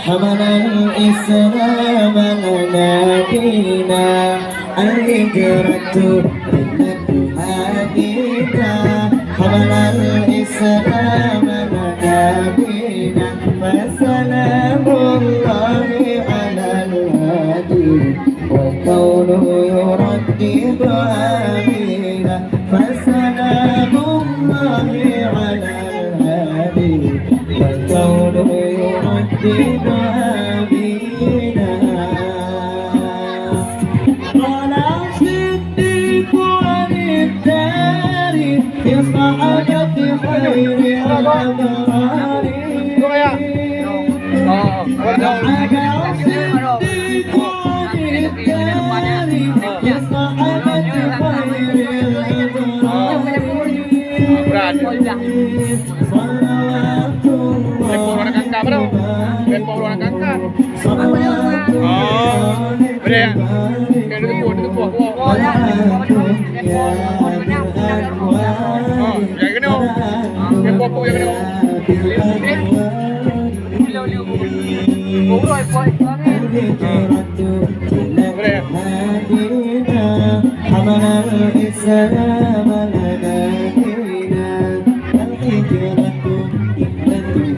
حمل الإسلام لنا دينا الهجرة رحلة هادينا حمل الإسلام لنا دينا فسلام الله على الهادي والكون يردد آمينا فسلام الله على الهادي والكون يردد آمينا قال الصديق عن الدار في صحبة خير الأبرار ضحك الصديق عن الدار في صحبة خير الأبرار صلوات حمل الإسلام لنا دينا الهجرة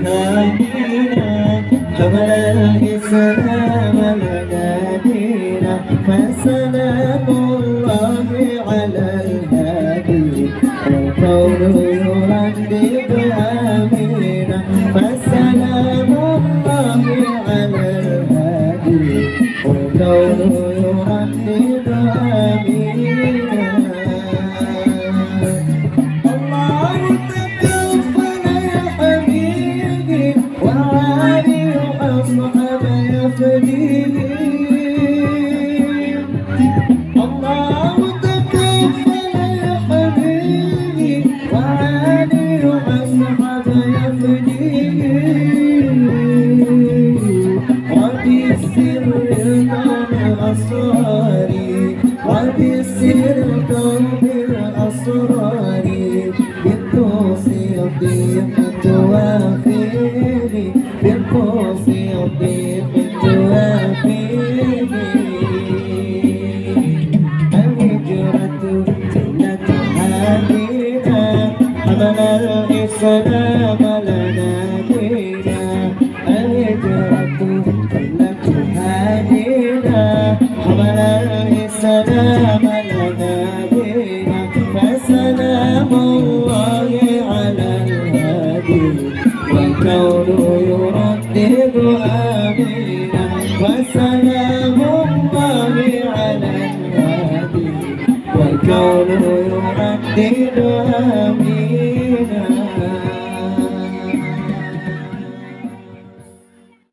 هادينا حمل الإسلام لنا دينا فسلام الله على الهادي والكون يردد آمينا فسلام الله على الهادي والكون يردد آمينا الله تكفل يا حبيبي وعلي وأصحاب يفديني الله تكفل يا حبيبي وعلي وأصحاب يفديني وبالسر قلب الأسرار وبالسر قلب الأسرار بالتوصية توافيني بالتوصية توافيني الهجرة سنة هادينا حمل الإسلام لنا دينا الهجرة سنة هادينا حمل الإسلام لنا دينا فسلام الله على الهادي والكون يردد آمينا وسلام الله على الهادي والكون يردد آمينا